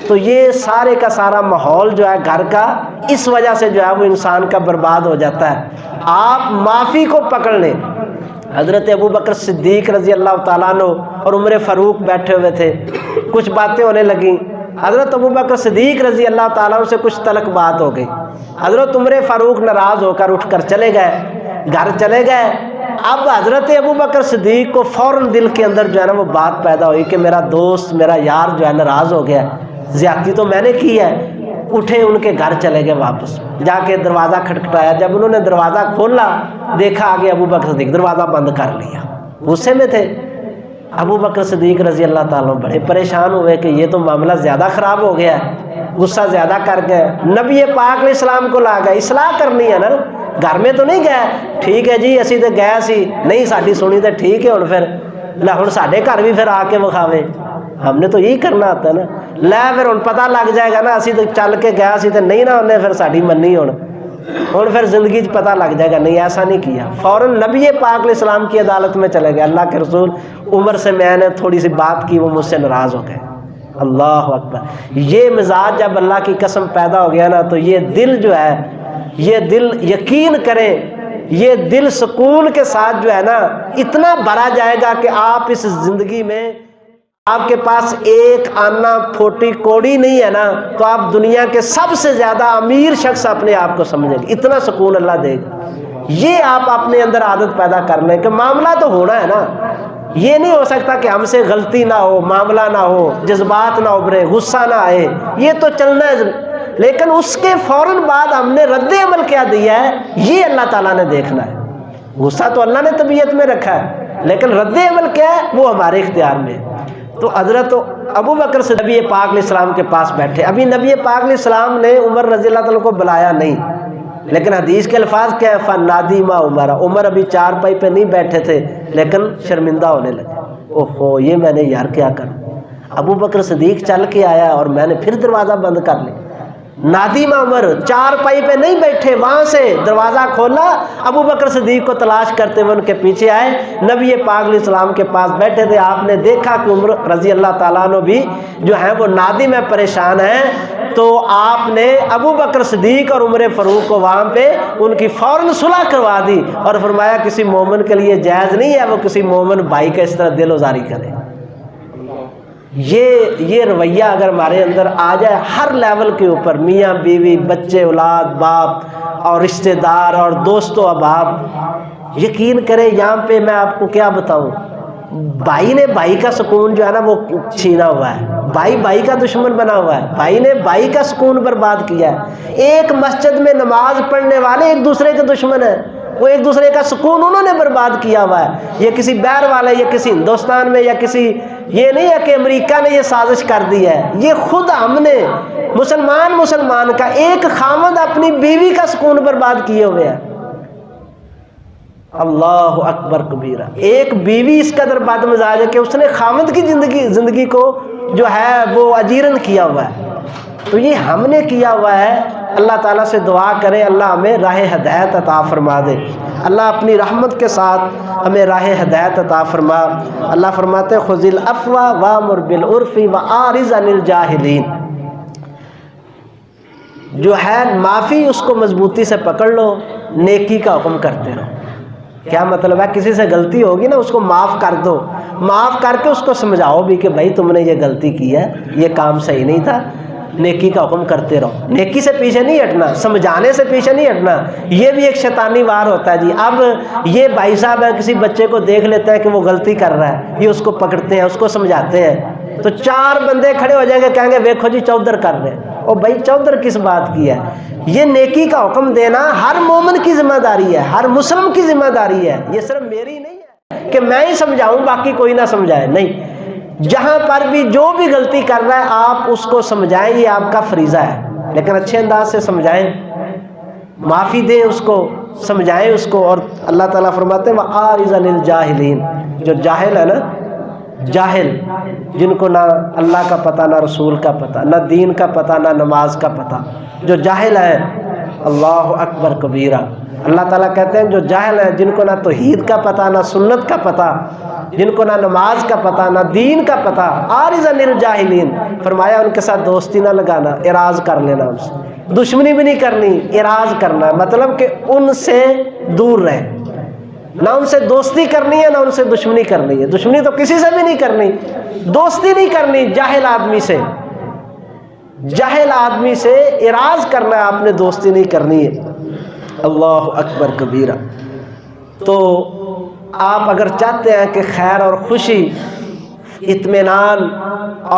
Speaker 1: تو یہ سارے کا سارا ماحول جو ہے گھر کا اس وجہ سے جو ہے وہ انسان کا برباد ہو جاتا ہے۔ آپ معافی کو پکڑ لیں۔ حضرت ابو بکر صدیق رضی اللہ تعالیٰ عنہ اور عمر فاروق بیٹھے ہوئے تھے، کچھ باتیں ہونے لگیں، حضرت ابو بکر صدیق رضی اللہ تعالیٰ عنہ سے کچھ تلک بات ہو گئی، حضرت عمر فاروق ناراض ہو کر اٹھ کر چلے گئے، گھر چلے گئے۔ اب حضرت ابو بکر صدیق کو فوراً دل کے اندر جو ہے نا وہ بات پیدا ہوئی کہ میرا دوست، میرا یار جو ہے ناراض ہو گیا، زیادتی تو میں نے کی ہے۔ اٹھے ان کے گھر چلے گئے، واپس جا کے دروازہ کھٹکھٹایا، جب انہوں نے دروازہ کھولا دیکھا آگے ابو بکر صدیق، دروازہ بند کر لیا، غصے میں تھے۔ ابو بکر صدیق رضی اللہ تعالیٰ بڑے پریشان ہوئے کہ یہ تو معاملہ زیادہ خراب ہو گیا ہے، غصہ زیادہ کر گئے، نبی پاک علیہ السلام کو لا گئے، اصلاح کرنی ہے نا، گھر میں تو نہیں گئے، ٹھیک ہے جی اسی تو گئے سی نہیں ساڈی سنی تو ٹھیک ہے، ہن پھر لے ہن ساڈے گھر بھی پھر آ کے وکھاوے، ہم نے تو یہی کرنا ہوتا ہے نا، لے پھر ہن پتہ لگ جائے گا نا اسی تو چل کے گیا سی تو نہیں نا انہیں پھر ساڈی منی، ہن پھر زندگی پتہ لگ جائے گا، نہیں ایسا نہیں کیا، فوراً نبی پاک علیہ السلام کی عدالت میں چلے گئے، اللہ کے رسول عمر سے میں نے تھوڑی سی بات کی، وہ مجھ سے ناراض ہو گئے۔ اللہ اکبر، یہ مزاج جب اللہ کی قسم پیدا ہو گیا نا تو یہ دل جو ہے، یہ دل یقین کریں یہ دل سکون کے ساتھ جو ہے نا اتنا بھرا جائے گا کہ آپ اس زندگی میں آپ کے پاس ایک آنا پھوٹی کوڑی نہیں ہے نا تو آپ دنیا کے سب سے زیادہ امیر شخص اپنے آپ کو سمجھیں گے، اتنا سکون اللہ دے گا۔ یہ آپ اپنے اندر عادت پیدا کر لیں کہ معاملہ تو ہونا ہے نا، یہ نہیں ہو سکتا کہ ہم سے غلطی نہ ہو، معاملہ نہ ہو، جذبات نہ ابھرے، غصہ نہ آئے، یہ تو چلنا ہے، لیکن اس کے فوراً بعد ہم نے رد عمل کیا دیا ہے یہ اللہ تعالیٰ نے دیکھنا ہے۔ غصہ تو اللہ نے طبیعت میں رکھا ہے لیکن رد عمل کیا ہے وہ ہمارے اختیار میں ہے۔ تو حضرت ابو بکر سے نبی پاک علیہ السلام کے پاس بیٹھے، ابھی نبی پاک علیہ السلام نے عمر رضی اللہ تعالیٰ کو بلایا نہیں، لیکن حدیث کے الفاظ کیا ہے، فنادی ما عمر، عمر ابھی چارپائی پہ نہیں بیٹھے تھے لیکن شرمندہ ہونے لگے، اوہو یہ میں نے یار کیا کروں، ابو بکر صدیق چل کے آیا اور میں نے پھر دروازہ بند کر لیا۔ نادیم عمر چارپائی پہ نہیں بیٹھے، وہاں سے دروازہ کھولا، ابو بکر صدیق کو تلاش کرتے ہوئے ان کے پیچھے آئے، نبی پاک علیہ السلام کے پاس بیٹھے تھے، آپ نے دیکھا کہ عمر رضی اللہ تعالیٰ عنہ بھی جو ہیں وہ نادم ہے، پریشان ہیں، تو آپ نے ابو بکر صدیق اور عمر فاروق کو وہاں پہ ان کی فوراً صلح کروا دی اور فرمایا کسی مومن کے لیے جائز نہیں ہے وہ کسی مومن بھائی کا اس طرح دل آزاری کرے۔ یہ رویہ اگر ہمارے اندر آ جائے ہر لیول کے اوپر، میاں بیوی، بچے، اولاد، باپ اور رشتہ دار اور دوست و احباب، یقین کریں یہاں پہ میں آپ کو کیا بتاؤں، بھائی نے بھائی کا سکون جو ہے نا وہ چھینا ہوا ہے، بھائی بھائی کا دشمن بنا ہوا ہے، بھائی نے بھائی کا سکون برباد کیا ہے، ایک مسجد میں نماز پڑھنے والے ایک دوسرے کے دشمن ہیں، وہ ایک دوسرے کا سکون انہوں نے برباد کیا ہوا ہے، یہ کسی بیر والے یا کسی ہندوستان میں یا کسی، یہ نہیں ہے کہ امریکہ نے یہ سازش کر دی ہے، یہ خود ہم نے مسلمان کا ایک خامد اپنی بیوی کا سکون برباد کیے ہوئے ہیں۔ اللہ اکبر کبیرہ، ایک بیوی اس قدر بد مزاج ہے کہ اس نے خامد کی زندگی کو جو ہے وہ اجیرن کیا ہوا ہے، تو یہ ہم نے کیا ہوا ہے۔ اللہ تعالیٰ سے دعا کریں اللہ ہمیں راہ ہدایت عطا فرما دے، اللہ اپنی رحمت کے ساتھ ہمیں راہ ہدایت عطا فرما۔ اللہ فرماتے خذ العفو وامر بالعرف واعرض عن الجاہلین، جو ہے معافی اس کو مضبوطی سے پکڑ لو، نیکی کا حکم کرتے رہو۔ کیا مطلب ہے؟ کسی سے غلطی ہوگی نا، اس کو معاف کر دو، معاف کر کے اس کو سمجھاؤ بھی کہ بھائی تم نے یہ غلطی کی ہے، یہ کام صحیح نہیں تھا، نیکی کا حکم کرتے رہو۔ نیکی سے پیچھے نہیں ہٹنا، سمجھانے سے پیچھے نہیں ہٹنا، یہ بھی ایک شیطانی وار ہوتا ہے جی۔ اب یہ بھائی صاحب ہے، کسی بچے کو دیکھ لیتے ہیں کہ وہ غلطی کر رہا ہے، یہ اس کو پکڑتے ہیں، اس کو سمجھاتے ہیں، تو 4 بندے کھڑے ہو جائیں گے، کہیں گے ویکھو جی چودھر کر رہے ہیں۔ او بھائی چودھر کس بات کی ہے؟ یہ نیکی کا حکم دینا ہر مومن کی ذمہ داری ہے، ہر مسلم کی ذمہ داری ہے، یہ صرف میری نہیں ہے کہ میں ہی سمجھاؤں باقی کوئی نہ سمجھائے، نہیں۔ جہاں پر بھی جو بھی غلطی کر رہا ہے آپ اس کو سمجھائیں، یہ آپ کا فریضہ ہے، لیکن اچھے انداز سے سمجھائیں، معافی دیں اس کو، سمجھائیں اس کو۔ اور اللہ تعالیٰ فرماتے ہیں وَأَعْرِضْ عَنِ الْجَاهِلِينَ، جو جاہل ہے نا، جاہل جن کو نہ اللہ کا پتہ، نہ رسول کا پتہ، نہ دین کا پتہ، نہ نماز کا پتہ، جو جاہل ہیں، اللہ اکبر کبیرہ، اللہ تعالیٰ کہتے ہیں جو جاہل ہیں، جن کو نہ توحید کا پتہ، نہ سنت کا پتہ، جن کو نہ نماز کا پتہ، نہ دین کا پتہ، عارض عن الجاہلین، فرمایا ان کے ساتھ دوستی نہ لگانا، اعراض کر لینا، ان سے دشمنی بھی نہیں کرنی، اعراض کرنا، مطلب کہ ان سے دور رہے، نہ ان سے دوستی کرنی ہے، نہ ان سے دشمنی کرنی ہے، دشمنی تو کسی سے بھی نہیں کرنی، دوستی نہیں کرنی، جاہل آدمی سے، جاہل آدمی سے اعراض کرنا ہے، آپ نے دوستی نہیں کرنی ہے، اللہ اکبر کبیرہ۔ تو آپ اگر چاہتے ہیں کہ خیر اور خوشی، اطمینان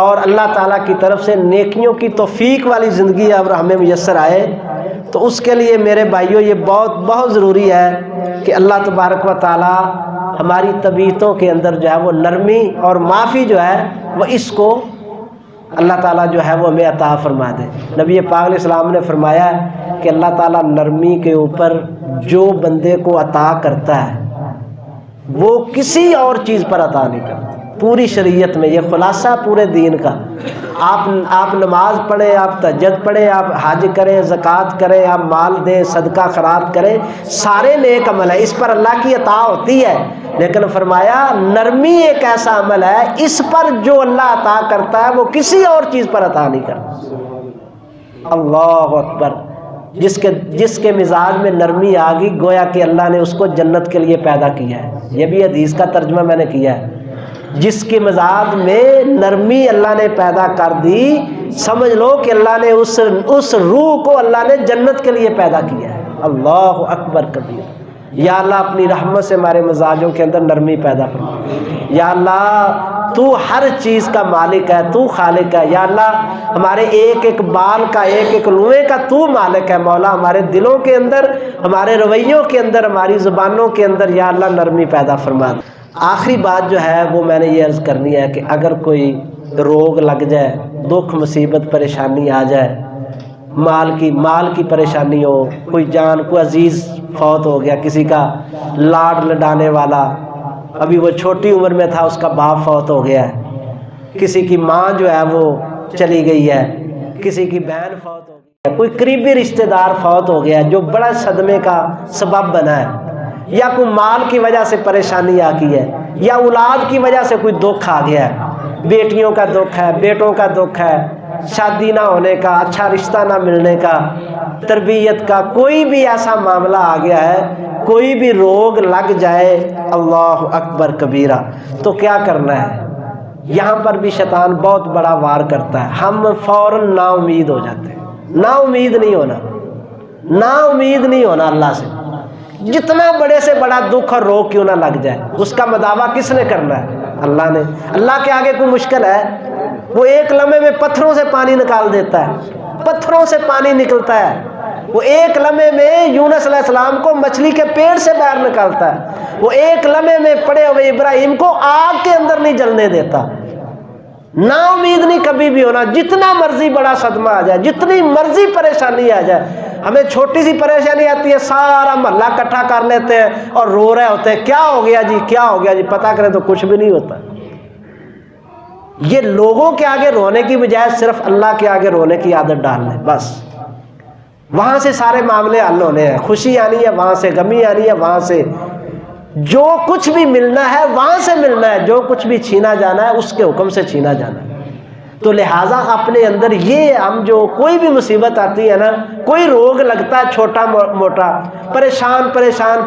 Speaker 1: اور اللہ تعالیٰ کی طرف سے نیکیوں کی توفیق والی زندگی اب ہمیں میسر آئے، تو اس کے لیے میرے بھائیوں یہ بہت بہت ضروری ہے کہ اللہ تبارک و تعالیٰ ہماری طبیعتوں کے اندر جو ہے وہ نرمی اور معافی جو ہے وہ اس کو اللہ تعالیٰ جو ہے وہ ہمیں عطا فرما دے۔ نبی پاک علیہ السلام نے فرمایا کہ اللہ تعالیٰ نرمی کے اوپر جو بندے کو عطا کرتا ہے وہ کسی اور چیز پر عطا نہیں کرتا۔ پوری شریعت میں یہ خلاصہ پورے دین کا، آپ نماز پڑھیں، آپ تہجد پڑھیں، آپ حج کریں، زکوٰۃ کریں، آپ مال دیں، صدقہ خیرات کریں، سارے نیک عمل ہے، اس پر اللہ کی عطا ہوتی ہے، لیکن فرمایا نرمی ایک ایسا عمل ہے اس پر جو اللہ عطا کرتا ہے وہ کسی اور چیز پر عطا نہیں کرتا۔ اللہ اکبر، جس کے مزاج میں نرمی آ گئی گویا کہ اللہ نے اس کو جنت کے لیے پیدا کیا ہے، یہ بھی حدیث کا ترجمہ میں نے کیا ہے، جس کے مزاج میں نرمی اللہ نے پیدا کر دی، سمجھ لو کہ اللہ نے اس روح کو اللہ نے جنت کے لیے پیدا کیا ہے۔ اللہ اکبر کبیر، یا اللہ اپنی رحمت سے ہمارے مزاجوں کے اندر نرمی پیدا فرما، یا اللہ تو ہر چیز کا مالک ہے، تو خالق ہے، یا اللہ ہمارے ایک ایک بال کا، ایک ایک لوہے کا تو مالک ہے، مولا ہمارے دلوں کے اندر، ہمارے رویوں کے اندر، ہماری زبانوں کے اندر یا اللہ نرمی پیدا فرما۔ آخری بات جو ہے وہ میں نے یہ عرض کرنی ہے کہ اگر کوئی روگ لگ جائے، دکھ مصیبت پریشانی آ جائے، مال کی پریشانی ہو، کوئی عزیز فوت ہو گیا، کسی کا لاڈ لڈانے والا، ابھی وہ چھوٹی عمر میں تھا اس کا باپ فوت ہو گیا ہے، کسی کی ماں جو ہے وہ چلی گئی ہے، کسی کی بہن فوت ہو گئی ہے، کوئی قریبی رشتہ دار فوت ہو گیا ہے جو بڑا صدمے کا سبب بنا ہے، یا کوئی مال کی وجہ سے پریشانی آ گئی ہے، یا اولاد کی وجہ سے کوئی دکھ آ گیا ہے، بیٹیوں کا دکھ ہے، بیٹوں کا دکھ ہے، شادی نہ ہونے کا، اچھا رشتہ نہ ملنے کا، تربیت کا، کوئی بھی ایسا معاملہ آ گیا ہے، کوئی بھی روگ لگ جائے، اللہ اکبر کبیرہ، تو کیا کرنا ہے؟ یہاں پر بھی شیطان بہت بڑا وار کرتا ہے، ہم فوراً نا امید ہو جاتے ہیں۔ نا امید نہیں ہونا، نا امید نہیں ہونا اللہ سے، جتنا بڑے سے بڑا دکھ اور روگ کیوں نہ لگ جائے، اس کا مداوع کس نے کرنا ہے؟ اللہ نے۔ اللہ کے آگے کوئی مشکل ہے؟ وہ ایک لمحے میں پتھروں سے پانی نکال دیتا ہے، پتھروں سے پانی نکلتا ہے، وہ ایک لمحے میں یونس علیہ السلام کو مچھلی کے پیٹ سے باہر نکالتا ہے، وہ ایک لمحے میں پڑے ہوئے ابراہیم کو آگ کے اندر نہیں جلنے دیتا۔ نا امید نہیں کبھی بھی ہونا، جتنا مرضی بڑا صدمہ آ جائے، جتنی مرضی پریشانی آ جائے، ہمیں چھوٹی سی پریشانی آتی ہے سارا محلہ اکٹھا کر لیتے ہیں اور رو رہے ہوتے ہیں، کیا ہو گیا جی، کیا ہو گیا جی، پتہ کریں تو کچھ بھی نہیں ہوتا۔ یہ لوگوں کے آگے رونے کی بجائے صرف اللہ کے آگے رونے کی عادت ڈال لیں، بس وہاں سے سارے معاملے حل ہونے ہیں، خوشی آنی ہے وہاں سے، غمی آنی ہے وہاں سے، جو کچھ بھی ملنا ہے وہاں سے ملنا ہے، جو کچھ بھی چھینا جانا ہے اس کے حکم سے چھینا جانا ہے۔ تو لہٰذا اپنے اندر یہ ہم جو کوئی بھی مصیبت آتی ہے نا، کوئی روگ لگتا ہے چھوٹا موٹا، پریشان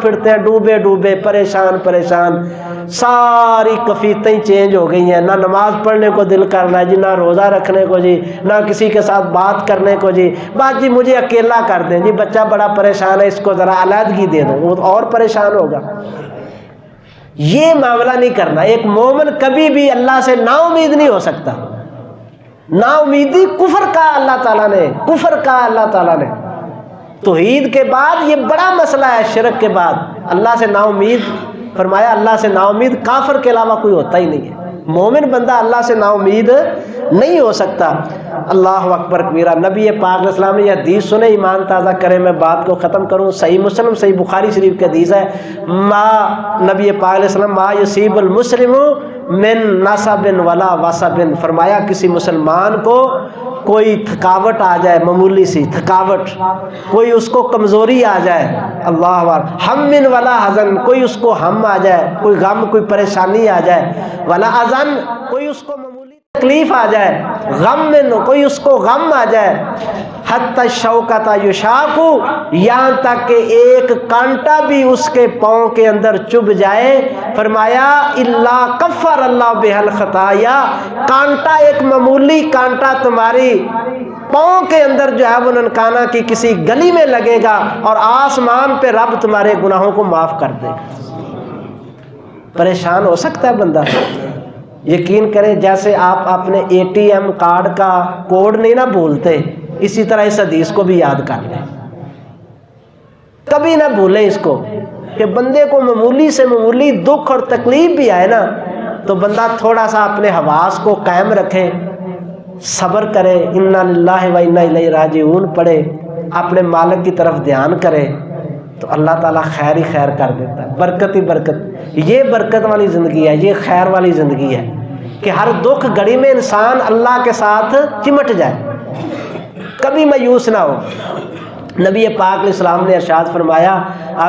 Speaker 1: پھرتے ہیں، ڈوبے ڈوبے پریشان، ساری کفیتیں چینج ہو گئی ہیں، نہ نماز پڑھنے کو دل کرنا ہے جی، نہ روزہ رکھنے کو جی، نہ کسی کے ساتھ بات کرنے کو جی، بات جی مجھے اکیلا کر دیں جی، بچہ بڑا پریشان ہے اس کو ذرا علیحدگی دے دو، وہ اور پریشان ہوگا۔ یہ معاملہ نہیں کرنا۔ ایک مومن کبھی بھی اللہ سے نا امید نہیں ہو سکتا۔ نا امیدی کفر کا اللہ تعالیٰ نے، کفر کا اللہ تعالیٰ نے۔ توحید کے بعد یہ بڑا مسئلہ ہے، شرک کے بعد اللہ سے نا امید فرمایا، اللہ سے نا امید کافر کے علاوہ کوئی ہوتا ہی نہیں ہے۔ مومن بندہ اللہ سے نا امید نہیں ہو سکتا۔ اللہ اکبر کبیرہ۔ نبی پاک علیہ السلام نے یہ حدیث سنے، ایمان تازہ کرے، میں بات کو ختم کروں۔ صحیح مسلم، صحیح بخاری شریف کی حدیث ہے، نبی پاک علیہ السلام ما یصیب المسلم من نصب ولا وصب، فرمایا کسی مسلمان کو کوئی تھکاوٹ آ جائے، معمولی سی تھکاوٹ، کوئی اس کو کمزوری آ جائے، اللہ اکبر، ہم ولا حزن، کوئی اس کو ہم آ جائے، کوئی غم کوئی پریشانی آ جائے، ولا حزن، کوئی اس کو معمولی تکلیف آ جائے، غم میں کوئی اس کو غم آ جائے، حتی الشوکۃ یشاق، یہاں تک کہ ایک کانٹا بھی اس کے پاؤں کے اندر چبھ جائے، فرمایا الا کفر اللہ بہ الخطایا، کانٹا ایک معمولی کانٹا تمہاری پاؤں کے اندر جو ہے وہ ننکانہ کی کسی گلی میں لگے گا اور آسمان پہ رب تمہارے گناہوں کو معاف کر دے گا۔ پریشان ہو سکتا ہے بندہ؟ یقین کریں جیسے آپ اپنے اے ٹی ایم کارڈ کا کوڈ نہیں نہ بھولتے، اسی طرح اس حدیث کو بھی یاد کر لیں، کبھی نہ بھولیں اس کو، کہ بندے کو معمولی سے معمولی دکھ اور تکلیف بھی آئے نا تو بندہ تھوڑا سا اپنے حواس کو قائم رکھے، صبر کرے، انا للہ و انا الیہ راجعون پڑھے، اپنے مالک کی طرف دھیان کرے، تو اللہ تعالیٰ خیر ہی خیر کر دیتا ہے، برکت ہی برکت۔ یہ برکت والی زندگی ہے، یہ خیر والی زندگی ہے کہ ہر دکھ گھڑی میں انسان اللہ کے ساتھ چمٹ جائے، کبھی مایوس نہ ہو۔ نبی پاک علیہ السلام نے ارشاد فرمایا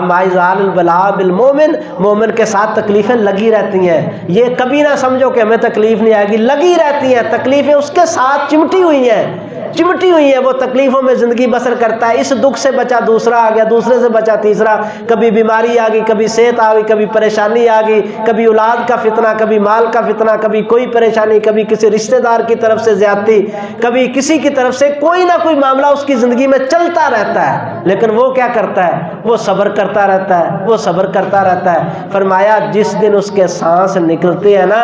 Speaker 1: ما یزال البلاء بالمومن، مومن کے ساتھ تکلیفیں لگی رہتی ہیں، یہ کبھی نہ سمجھو کہ ہمیں تکلیف نہیں آئے گی، لگی رہتی ہیں تکلیفیں، اس کے ساتھ چمٹی ہوئی ہیں، وہ تکلیفوں میں زندگی بسر کرتا ہے، اس دکھ سے بچا دوسرا آ گیا، دوسرے سے بچا تیسرا، کبھی بیماری آ گئی، کبھی صحت آ گئی، کبھی پریشانی آ گئی، کبھی اولاد کا فتنہ، کبھی مال کا فتنہ، کبھی کوئی پریشانی، کبھی کسی رشتہ دار کی طرف سے زیادتی، کبھی کسی کی طرف سے کوئی نہ کوئی معاملہ اس کی زندگی میں چلتا رہتا ہے، لیکن وہ کیا کرتا ہے؟ وہ صبر کرتا رہتا ہے، وہ صبر کرتا رہتا ہے۔ فرمایا جس دن اس کے سانس نکلتے ہیں نا،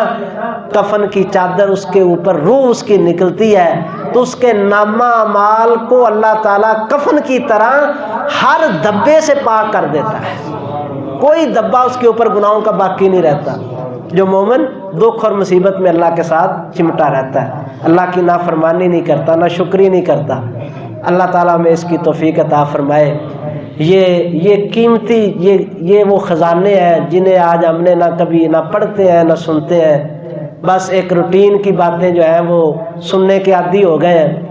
Speaker 1: کفن کی چادر اس کے اوپر، روح اس کی نکلتی ہے، تو اس کے نامہ اعمال کو اللہ تعالیٰ کفن کی طرح ہر دبے سے پاک کر دیتا ہے، کوئی دبا اس کے اوپر گناہوں کا باقی نہیں رہتا۔ جو مومن دکھ اور مصیبت میں اللہ کے ساتھ چمٹا رہتا ہے، اللہ کی نافرمانی نہیں کرتا، نہ شکری نہیں کرتا، اللہ تعالیٰ ہمیں اس کی توفیق عطا فرمائے۔ یہ قیمتی یہ وہ خزانے ہیں جنہیں آج ہم نے نہ کبھی نہ پڑھتے ہیں نہ سنتے ہیں، بس ایک روٹین کی باتیں جو ہیں وہ سننے کے عادی ہو گئے ہیں۔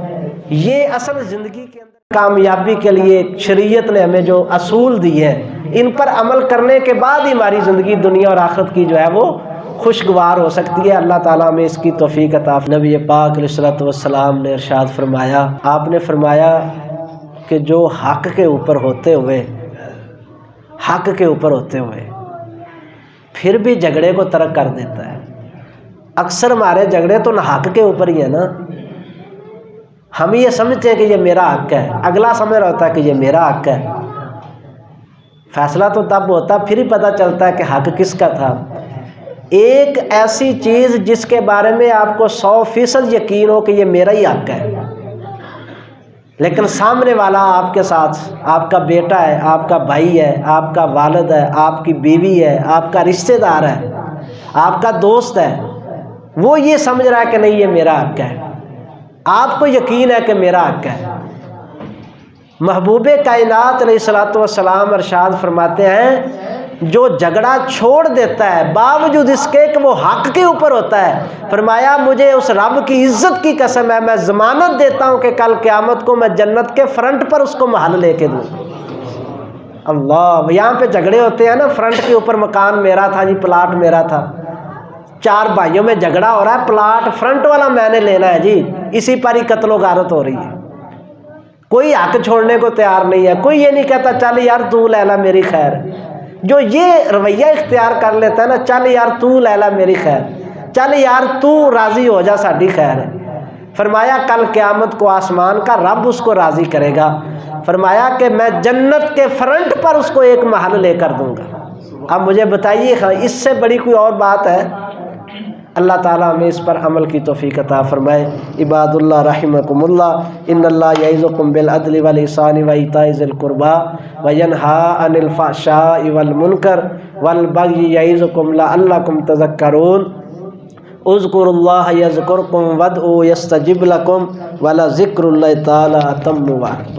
Speaker 1: یہ اصل زندگی کے اندر کامیابی کے لیے شریعت نے ہمیں جو اصول دی ہے، ان پر عمل کرنے کے بعد ہی ہماری زندگی دنیا اور آخرت کی جو ہے وہ خوشگوار ہو سکتی ہے۔ اللہ تعالیٰ ہمیں اس کی توفیق عطا فرمائے۔ نبی پاک علیہ الصلوۃ والسلام نے ارشاد فرمایا، آپ نے فرمایا کہ جو حق کے اوپر ہوتے ہوئے پھر بھی جھگڑے کو ترک کر دیتا ہے۔ اکثر ہمارے جھگڑے تو نہ حق کے اوپر ہی ہے نا، ہم یہ سمجھتے ہیں کہ یہ میرا حق ہے، اگلا سمجھ رہا ہوتا ہے کہ یہ میرا حق ہے، فیصلہ تو تب ہوتا ہے پھر ہی پتہ چلتا ہے کہ حق کس کا تھا۔ ایک ایسی چیز جس کے بارے میں آپ کو 100% یقین ہو کہ یہ میرا ہی حق ہے، لیکن سامنے والا آپ کے ساتھ، آپ کا بیٹا ہے، آپ کا بھائی ہے، آپ کا والد ہے، آپ کی بیوی ہے، آپ کا رشتہ دار ہے، آپ کا دوست ہے، وہ یہ سمجھ رہا ہے کہ نہیں یہ میرا حق ہے، آپ کو یقین ہے کہ میرا حق ہے۔ محبوب کائنات علیہ الصلوۃ والسلام ارشاد فرماتے ہیں جو جھگڑا چھوڑ دیتا ہے باوجود اس کے کہ وہ حق کے اوپر ہوتا ہے، فرمایا مجھے اس رب کی عزت کی قسم ہے، میں ضمانت دیتا ہوں کہ کل قیامت کو میں جنت کے فرنٹ پر اس کو محل لے کے دوں۔ اللہ، یہاں پہ جھگڑے ہوتے ہیں نا، فرنٹ کے اوپر مکان میرا تھا جی، پلاٹ میرا تھا، 4 بھائیوں میں جھگڑا ہو رہا ہے، پلاٹ فرنٹ والا میں نے لینا ہے جی، اسی پر ہی قتل و غارت ہو رہی ہے، کوئی حق چھوڑنے کو تیار نہیں ہے، کوئی یہ نہیں کہتا چل یار تو لے لا میری خیر۔ جو یہ رویہ اختیار کر لیتا ہے نا، چل یار تو لے لا میری خیر، چل یار تو راضی ہو جا ساڈی خیر ہے، فرمایا کل قیامت کو آسمان کا رب اس کو راضی کرے گا، فرمایا کہ میں جنت کے فرنٹ پر اس کو ایک محل لے کر دوں گا۔ اب مجھے بتائیے اس سے بڑی کوئی اور بات ہے؟ اللہ تعالیٰ ہمیں اس پر عمل کی توفیق عطا فرمائے۔ عباد اللہ رحمکم اللہ، ان اللہ یعظکم بالعدل والإحسان وإیتاء ذی القربى وینہی عن الفحشاء والمنکر والبغی یعظکم لعلکم تذکرون۔ اذکروا اللہ یذکرکم وادعوہ یستجب لکم ولذکر اللہ تعالی اتم و اکبر۔